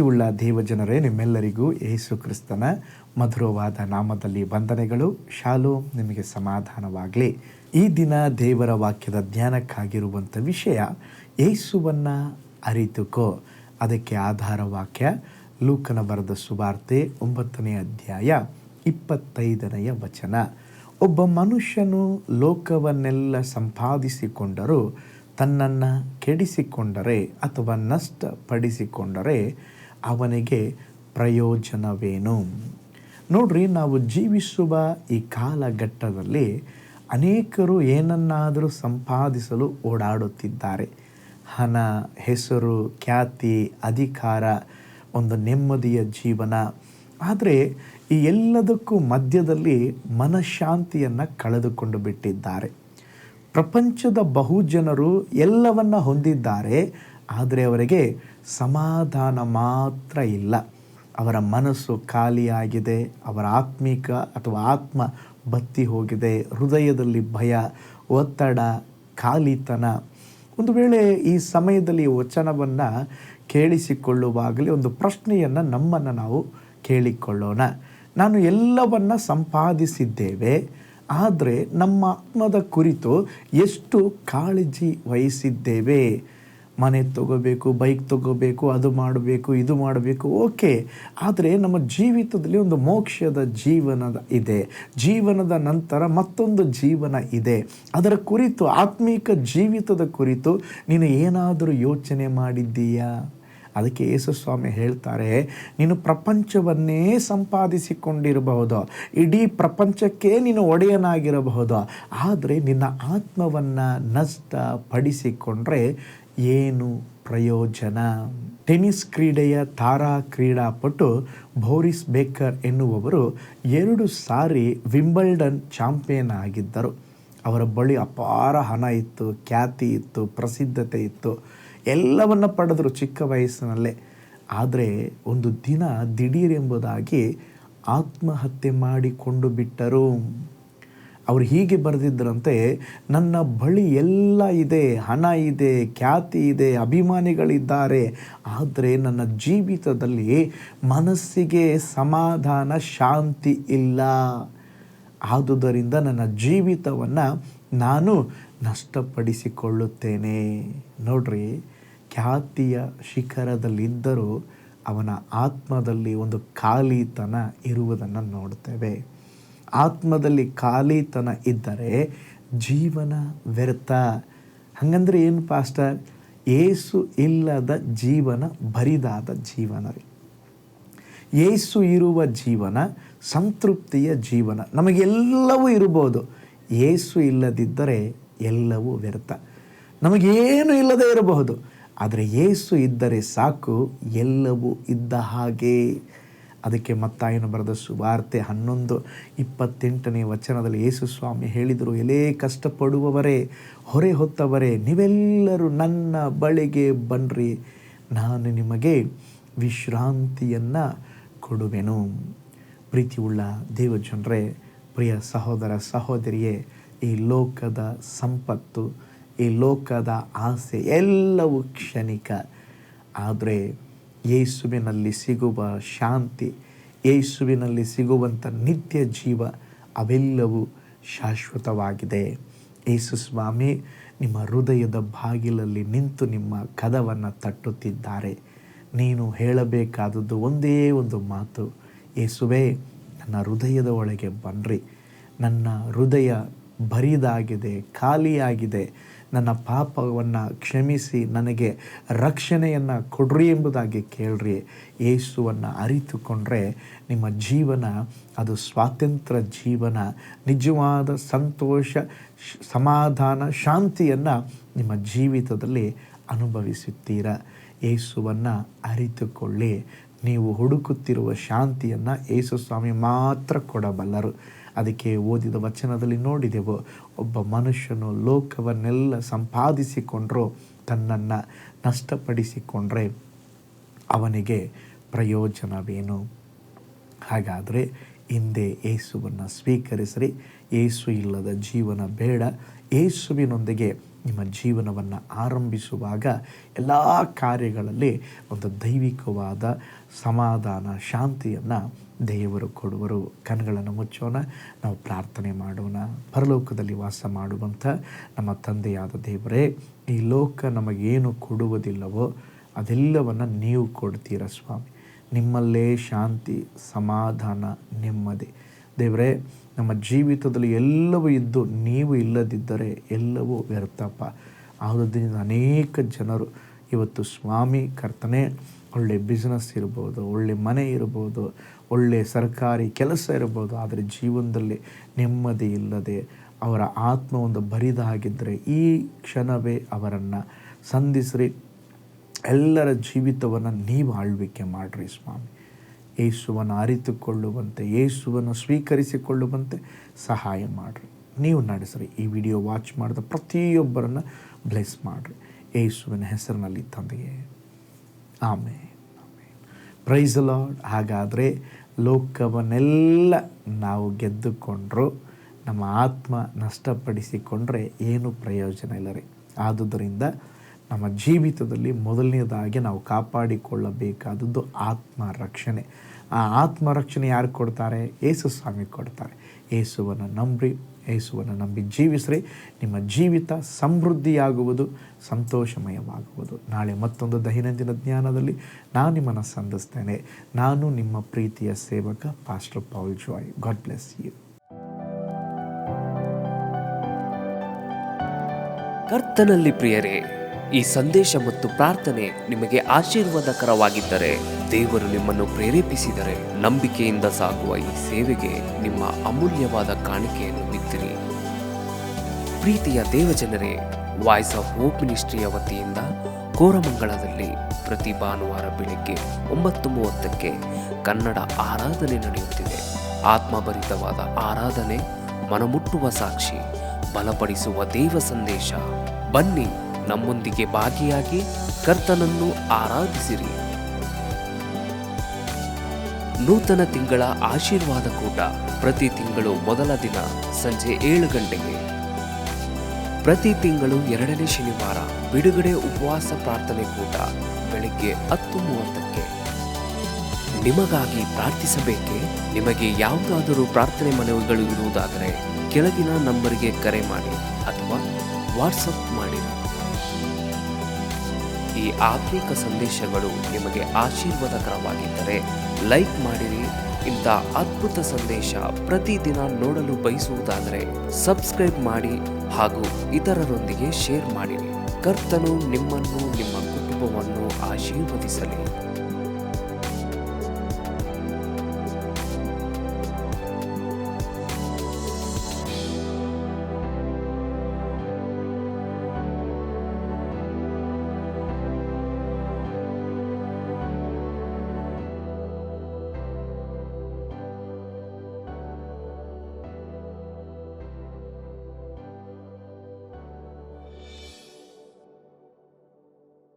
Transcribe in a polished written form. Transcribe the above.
ಪ್ರೀತಿಯುಳ್ಳ ದೇವಜನರೇ, ನಿಮ್ಮೆಲ್ಲರಿಗೂ ಯೇಸು ಕ್ರಿಸ್ತನ ಮಧುರವಾದ ನಾಮದಲ್ಲಿ ವಂದನೆಗಳು. ಶಾಲೋಮ್, ನಿಮಗೆ ಸಮಾಧಾನವಾಗಲಿ. ಈ ದಿನ ದೇವರ ವಾಕ್ಯದ ಧ್ಯಾನಕ್ಕಾಗಿರುವಂಥ ವಿಷಯ ಯೇಸುವನ್ನು ಅರಿತುಕೋ. ಅದಕ್ಕೆ ಆಧಾರ ವಾಕ್ಯ ಲೂಕನ ಬರೆದ ಸುವಾರ್ತೆ 9ನೇ ಅಧ್ಯಾಯ 25ನೇ ವಚನ. ಒಬ್ಬ ಮನುಷ್ಯನು ಲೋಕವನ್ನೆಲ್ಲ ಸಂಪಾದಿಸಿಕೊಂಡರೂ ತನ್ನನ್ನು ಕೆಡಿಸಿಕೊಂಡರೆ ಅಥವಾ ನಷ್ಟಪಡಿಸಿಕೊಂಡರೆ ಅವನಿಗೆ ಪ್ರಯೋಜನವೇನು? ನೋಡ್ರಿ, ನಾವು ಜೀವಿಸುವ ಈ ಕಾಲಘಟ್ಟದಲ್ಲಿ ಅನೇಕರು ಏನನ್ನಾದರೂ ಸಂಪಾದಿಸಲು ಓಡಾಡುತ್ತಿದ್ದಾರೆ. ಹಣ, ಹೆಸರು, ಖ್ಯಾತಿ, ಅಧಿಕಾರ, ಒಂದು ನೆಮ್ಮದಿಯ ಜೀವನ. ಆದರೆ ಈ ಎಲ್ಲದಕ್ಕೂ ಮಧ್ಯದಲ್ಲಿ ಮನಃಶಾಂತಿಯನ್ನು ಕಳೆದುಕೊಂಡು ಬಿಟ್ಟಿದ್ದಾರೆ. ಪ್ರಪಂಚದ ಬಹುಜನರು ಎಲ್ಲವನ್ನ ಹೊಂದಿದ್ದಾರೆ, ಆದರೆ ಅವರಿಗೆ ಸಮಾಧಾನ ಮಾತ್ರ ಇಲ್ಲ. ಅವರ ಮನಸ್ಸು ಖಾಲಿಯಾಗಿದೆ, ಅವರ ಆತ್ಮಿಕ ಅಥವಾ ಆತ್ಮ ಬತ್ತಿ ಹೋಗಿದೆ. ಹೃದಯದಲ್ಲಿ ಭಯ, ಒತ್ತಡ, ಖಾಲಿತನ. ಒಂದು ವೇಳೆ ಈ ಸಮಯದಲ್ಲಿ ವಚನವನ್ನು ಕೇಳಿಸಿಕೊಳ್ಳುವಾಗಲೇ ಒಂದು ಪ್ರಶ್ನೆಯನ್ನು ನಮ್ಮನ್ನು ನಾವು ಕೇಳಿಕೊಳ್ಳೋಣ. ನಾನು ಎಲ್ಲವನ್ನ ಸಂಪಾದಿಸಿದ್ದೇವೆ, ಆದರೆ ನಮ್ಮ ಆತ್ಮದ ಕುರಿತು ಎಷ್ಟು ಕಾಳಜಿ ವಹಿಸಿದ್ದೇವೆ? ಮನೆ ತಗೋಬೇಕು, ಬೈಕ್ ತಗೋಬೇಕು, ಅದು ಮಾಡಬೇಕು, ಇದು ಮಾಡಬೇಕು, ಓಕೆ. ಆದರೆ ನಮ್ಮ ಜೀವಿತದಲ್ಲಿ ಒಂದು ಮೋಕ್ಷದ ಜೀವನದ ಇದೆ. ಜೀವನದ ನಂತರ ಮತ್ತೊಂದು ಜೀವನ ಇದೆ. ಅದರ ಕುರಿತು, ಆತ್ಮೀಕ ಜೀವಿತದ ಕುರಿತು ನೀನು ಏನಾದರೂ ಯೋಚನೆ ಮಾಡಿದ್ದೀಯಾ? ಅದಕ್ಕೆ ಯೇಸು ಸ್ವಾಮಿ ಹೇಳ್ತಾರೆ, ನೀನು ಪ್ರಪಂಚವನ್ನೇ ಸಂಪಾದಿಸಿಕೊಂಡಿರಬಹುದು, ಇಡೀ ಪ್ರಪಂಚಕ್ಕೆ ನೀನು ಒಡೆಯನಾಗಿರಬಹುದು, ಆದರೆ ನಿನ್ನ ಆತ್ಮವನ್ನು ನಷ್ಟಪಡಿಸಿಕೊಂಡ್ರೆ ಏನು ಪ್ರಯೋಜನ? ಟೆನ್ನಿಸ್ ಕ್ರೀಡೆಯ ತಾರಾ ಕ್ರೀಡಾಪಟು ಬೋರಿಸ್ ಬೇಕರ್ ಎನ್ನುವವರು 2 ಸಾರಿ ವಿಂಬಲ್ಡನ್ ಚಾಂಪಿಯನ್ ಆಗಿದ್ದರು. ಅವರ ಬಳಿ ಅಪಾರ ಹಣ ಇತ್ತು, ಖ್ಯಾತಿ ಇತ್ತು, ಪ್ರಸಿದ್ಧತೆ ಇತ್ತು, ಎಲ್ಲವನ್ನ ಪಡೆದರು ಚಿಕ್ಕ ವಯಸ್ಸಿನಲ್ಲೇ. ಆದರೆ ಒಂದು ದಿನ ದಿಢೀರೆಂಬುದಾಗಿ ಆತ್ಮಹತ್ಯೆ ಮಾಡಿಕೊಂಡು ಬಿಟ್ಟರು. ಅವರು ಹೀಗೆ ಬರೆದಿದ್ದರಂತೆ, ನನ್ನ ಬಳಿ ಎಲ್ಲ ಇದೆ, ಹಣ ಇದೆ, ಖ್ಯಾತಿ ಇದೆ, ಅಭಿಮಾನಿಗಳಿದ್ದಾರೆ, ಆದರೆ ನನ್ನ ಜೀವಿತದಲ್ಲಿ ಮನಸ್ಸಿಗೆ ಸಮಾಧಾನ, ಶಾಂತಿ ಇಲ್ಲ. ಆದುದರಿಂದ ನನ್ನ ಜೀವಿತವನ್ನು ನಾನು ನಷ್ಟಪಡಿಸಿಕೊಳ್ಳುತ್ತೇನೆ. ನೋಡ್ರಿ, ಖ್ಯಾತಿಯ ಶಿಖರದಲ್ಲಿದ್ದರೂ ಅವನ ಆತ್ಮದಲ್ಲಿ ಒಂದು ಖಾಲಿತನ ಇರುವುದನ್ನು ನೋಡ್ತೇವೆ. ಆತ್ಮದಲ್ಲಿ ಖಾಲಿತನ ಇದ್ದರೆ ಜೀವನ ವ್ಯರ್ಥ. ಹಾಗಂದ್ರೆ ಏನು ಪಾಸ್ಟರ್? ಯೇಸು ಇಲ್ಲದ ಜೀವನ ಬರಿದಾದ ಜೀವನ ರೀ. ಯೇಸು ಇರುವ ಜೀವನ ಸಂತೃಪ್ತಿಯ ಜೀವನ. ನಮಗೆಲ್ಲವೂ ಇರಬಹುದು, ಯೇಸು ಇಲ್ಲದಿದ್ದರೆ ಎಲ್ಲವೂ ವ್ಯರ್ಥ. ನಮಗೇನು ಇಲ್ಲದೆ ಇರಬಹುದು, ಆದರೆ ಯೇಸು ಇದ್ದರೆ ಸಾಕು, ಎಲ್ಲವೂ ಇದ್ದ ಹಾಗೆ. ಅದಕ್ಕೆ ಮತ್ತಾಯನು ಬರೆದ ಸುವಾರ್ತೆ 11:28ನೇ ವಚನದಲ್ಲಿ ಯೇಸು ಸ್ವಾಮಿ ಹೇಳಿದರು, ಎಲೇ ಕಷ್ಟಪಡುವವರೇ, ಹೊರೆ ಹೊತ್ತವರೇ, ನೀವೆಲ್ಲರೂ ನನ್ನ ಬಳಿಗೆ ಬನ್ನಿರಿ, ನಾನು ನಿಮಗೆ ವಿಶ್ರಾಂತಿಯನ್ನು ಕೊಡುವೆನು. ಪ್ರೀತಿಯುಳ್ಳ ದೇವಜನರೇ, ಪ್ರಿಯ ಸಹೋದರ ಸಹೋದರಿಯೇ, ಈ ಲೋಕದ ಸಂಪತ್ತು, ಈ ಲೋಕದ ಆಸೆ ಎಲ್ಲವೂ ಕ್ಷಣಿಕ. ಆದರೆ ಯೇಸುವಿನಲ್ಲಿ ಸಿಗುವ ಶಾಂತಿ, ಯೇಸುವಿನಲ್ಲಿ ಸಿಗುವಂಥ ನಿತ್ಯ ಜೀವ, ಅವೆಲ್ಲವೂ ಶಾಶ್ವತವಾಗಿದೆ. ಯೇಸು ಸ್ವಾಮಿ ನಿಮ್ಮ ಹೃದಯದ ಬಾಗಿಲಲ್ಲಿ ನಿಂತು ನಿಮ್ಮ ಕದವನ್ನು ತಟ್ಟುತ್ತಿದ್ದಾರೆ. ನೀನು ಹೇಳಬೇಕಾದದ್ದು ಒಂದೇ ಒಂದು ಮಾತು, ಯೇಸುವೇ, ನನ್ನ ಹೃದಯದ ಒಳಗೆ ಬನ್ನಿರಿ, ನನ್ನ ಹೃದಯ ಬರಿದಾಗಿದೆ, ಖಾಲಿಯಾಗಿದೆ, ನನ್ನ ಪಾಪವನ್ನು ಕ್ಷಮಿಸಿ ನನಗೆ ರಕ್ಷಣೆಯನ್ನು ಕೊಡ್ರಿ ಎಂಬುದಾಗಿ ಕೇಳ್ರಿ. ಯೇಸುವನ್ನು ಅರಿತುಕೊಂಡ್ರೆ ನಿಮ್ಮ ಜೀವನ ಅದು ಸ್ವಾತಂತ್ರ್ಯ ಜೀವನ, ನಿಜವಾದ ಸಂತೋಷ, ಸಮಾಧಾನ, ಶಾಂತಿಯನ್ನು ನಿಮ್ಮ ಜೀವಿತದಲ್ಲಿ ಅನುಭವಿಸುತ್ತೀರಾ. ಯೇಸುವನ್ನು ಅರಿತುಕೊಳ್ಳಿ. ನೀವು ಹುಡುಕುತ್ತಿರುವ ಶಾಂತಿಯನ್ನು ಯೇಸು ಸ್ವಾಮಿ ಮಾತ್ರ ಕೊಡಬಲ್ಲರು. ಅದಕ್ಕೆ ಓದಿದ ವಚನದಲ್ಲಿ ನೋಡಿದೆವು, ಒಬ್ಬ ಮನುಷ್ಯನು ಲೋಕವನ್ನೆಲ್ಲ ಸಂಪಾದಿಸಿಕೊಂಡ್ರೂ ತನ್ನನ್ನು ನಷ್ಟಪಡಿಸಿಕೊಂಡ್ರೆ ಅವನಿಗೆ ಪ್ರಯೋಜನವೇನು? ಹಾಗಾದರೆ ಹಿಂದೆ ಯೇಸುವನ್ನು ಸ್ವೀಕರಿಸಿರಿ. ಯೇಸು ಇಲ್ಲದ ಜೀವನ ಬೇಡ. ಯೇಸುವಿನೊಂದಿಗೆ ನಿಮ್ಮ ಜೀವನವನ್ನು ಆರಂಭಿಸುವಾಗ ಎಲ್ಲ ಕಾರ್ಯಗಳಲ್ಲಿ ಒಂದು ದೈವಿಕವಾದ ಸಮಾಧಾನ, ಶಾಂತಿಯನ್ನು ದೇವರು ಕೊಡುವರು. ಕಣ್ಗಳನ್ನು ಮುಚ್ಚೋಣ, ನಾವು ಪ್ರಾರ್ಥನೆ ಮಾಡೋಣ. ಪರಲೋಕದಲ್ಲಿ ವಾಸ ಮಾಡುವಂಥ ನಮ್ಮ ತಂದೆಯಾದ ದೇವರೇ, ಈ ಲೋಕ ನಮಗೇನು ಕೊಡುವುದಿಲ್ಲವೋ ಅದೆಲ್ಲವನ್ನು ನೀವು ಕೊಡ್ತೀರ ಸ್ವಾಮಿ. ನಿಮ್ಮಲ್ಲೇ ಶಾಂತಿ, ಸಮಾಧಾನ, ನೆಮ್ಮದಿ. ದೇವರೇ, ನಮ್ಮ ಜೀವಿತದಲ್ಲಿ ಎಲ್ಲವೂ ಇದ್ದು ನೀವು ಇಲ್ಲದಿದ್ದರೆ ಎಲ್ಲವೂ ವ್ಯರ್ಥಪ್ಪ. ಆದ್ದರಿಂದ ಅನೇಕ ಜನರು ಇವತ್ತು ಸ್ವಾಮಿ ಕರ್ತನೆ, ಒಳ್ಳೆ ಬಿಸ್ನೆಸ್ ಇರ್ಬೋದು, ಒಳ್ಳೆ ಮನೆ ಇರ್ಬೋದು, ಒಳ್ಳೆ ಸರ್ಕಾರಿ ಕೆಲಸ ಇರ್ಬೋದು, ಆದರೆ ಜೀವನದಲ್ಲಿ ನೆಮ್ಮದಿ ಇಲ್ಲದೆ ಅವರ ಆತ್ಮ ಒಂದು ಬರಿದಾಗಿದ್ದರೆ ಈ ಕ್ಷಣವೇ ಅವರನ್ನು ಸಂಧಿಸ್ರಿ. ಎಲ್ಲರ ಜೀವಿತವನ್ನು ನೀವು ಆಳ್ವಿಕೆ ಮಾಡಿರಿ ಸ್ವಾಮಿ. ಯೇಸುವನ್ನು ಅರಿತುಕೊಳ್ಳುವಂತೆ, ಯೇಸುವನ್ನು ಸ್ವೀಕರಿಸಿಕೊಳ್ಳುವಂತೆ ಸಹಾಯ ಮಾಡಿರಿ. ನೀವು ನಡೆಸ್ರಿ. ಈ ವಿಡಿಯೋ ವಾಚ್ ಮಾಡಿದ ಪ್ರತಿಯೊಬ್ಬರನ್ನು ಬ್ಲೆಸ್ ಮಾಡಿರಿ. ಯೇಸುವಿನ ಹೆಸರಿನಲ್ಲಿ ತಂದೆಯೇ, ಆಮೇನ್. Price the lord. ಹಾಗಾದರೆ ಲೋಕವನ್ನೆಲ್ಲ ನಾವು ಗೆದ್ದುಕೊಂಡ್ರು ನಮ್ಮ ಆತ್ಮ ನಷ್ಟಪಡಿಸಿಕೊಂಡ್ರೆ ಏನು ಪ್ರಯೋಜನ ಇಲ್ಲ ರೀ. ಆದುದರಿಂದ ನಮ್ಮ ಜೀವಿತದಲ್ಲಿ ಮೊದಲನೇದಾಗಿ ನಾವು ಕಾಪಾಡಿಕೊಳ್ಳಬೇಕಾದದ್ದು ಆತ್ಮರಕ್ಷಣೆ. ಆ ಆತ್ಮರಕ್ಷಣೆ ಯಾರು ಕೊಡ್ತಾರೆ? ಯೇಸು ಸ್ವಾಮಿ ಕೊಡ್ತಾರೆ. ಯೇಸುವನ್ನು ನಂಬ್ರಿ, ಯೇಸುವನ್ನು ನಂಬಿ ಜೀವಿಸ್ರಿ. ನಿಮ್ಮ ಜೀವಿತ ಸಮೃದ್ಧಿಯಾಗುವುದು, ಸಂತೋಷಮಯವಾಗುವುದು. ನಾಳೆ ಮತ್ತೊಂದು ದೈನಂದಿನ ಜ್ಞಾನದಲ್ಲಿ ನಾನು ನಿಮ್ಮನ್ನು ಸಂಧಿಸ್ತೇನೆ. ನಾನು ನಿಮ್ಮ ಪ್ರೀತಿಯ ಸೇವಕ pastor Paul Joy. God bless you. ಕರ್ತನಲ್ಲಿ ಪ್ರಿಯರೇ, ಈ ಸಂದೇಶ ಮತ್ತು ಪ್ರಾರ್ಥನೆ ನಿಮಗೆ ಆಶೀರ್ವಾದಕರವಾಗಿದ್ದರೆ, ದೇವರು ನಿಮ್ಮನ್ನು ಪ್ರೇರೇಪಿಸಿದರೆ, ನಂಬಿಕೆಯಿಂದ ಸಾಗುವ ಈ ಸೇವೆಗೆ ನಿಮ್ಮ ಅಮೂಲ್ಯವಾದ ಕಾಣಿಕೆಯನ್ನು ಬಿತ್ತಿರಿ. ಪ್ರೀತಿಯ ದೇವಜನರೇ, ವಾಯ್ಸ್ ಆಫ್ ಹೋಪ್ ಮಿನಿಸ್ಟ್ರಿಯ ವತಿಯಿಂದ ಕೋರಮಂಗಲದಲ್ಲಿ ಪ್ರತಿ ಭಾನುವಾರ ಬೆಳಿಗ್ಗೆ 9:30ಕ್ಕೆ ಕನ್ನಡ ಆರಾಧನೆ ನಡೆಯುತ್ತಿದೆ. ಆತ್ಮಭರಿತವಾದ ಆರಾಧನೆ, ಮನಮುಟ್ಟುವ ಸಾಕ್ಷಿ, ಬಲಪಡಿಸುವ ದೇವ ಸಂದೇಶ. ಬನ್ನಿ, ನಮ್ಮೊಂದಿಗೆ ಭಾಗಿಯಾಗಿ ಕರ್ತನನ್ನು ಆರಾಧಿಸಿರಿ. ನೂತನ ತಿಂಗಳ ಆಶೀರ್ವಾದ ಕೂಟ ಪ್ರತಿ ತಿಂಗಳು ಮೊದಲ ದಿನ ಸಂಜೆ 7 ಗಂಟೆಗೆ. ಪ್ರತಿ ತಿಂಗಳು 2ನೇ ಶನಿವಾರ ಬಿಡುಗಡೆ ಉಪವಾಸ ಪ್ರಾರ್ಥನೆ ಕೂಟ ಬೆಳಿಗ್ಗೆ 10:30ಕ್ಕೆ. ನಿಮಗಾಗಿ ಪ್ರಾರ್ಥಿಸಬೇಕೆ? ನಿಮಗೆ ಯಾವುದಾದರೂ ಪ್ರಾರ್ಥನೆ ಮನವಿಗಳು ಇರುವುದಾದರೆ ಕೆಳಗಿನ ನಂಬರಿಗೆ ಕರೆ ಮಾಡಿ ಅಥವಾ ವಾಟ್ಸಪ್ ಮಾಡಿರಿ. ಈ ಆತ್ಮಿಕ ಸಂದೇಶಗಳು ನಿಮಗೆ ಆಶೀರ್ವಾದಕರವಾಗಿದ್ದರೆ ಲೈಕ್ ಮಾಡಿರಿ. ಇಂಥ ಅದ್ಭುತ ಸಂದೇಶ ಪ್ರತಿದಿನ ನೋಡಲು ಬಯಸುವುದಾದರೆ ಸಬ್ಸ್ಕ್ರೈಬ್ ಮಾಡಿ ಹಾಗೂ ಇತರರೊಂದಿಗೆ ಶೇರ್ ಮಾಡಿರಿ. ಕರ್ತನು ನಿಮ್ಮನ್ನು, ನಿಮ್ಮ ಕುಟುಂಬವನ್ನು ಆಶೀರ್ವದಿಸಲಿ.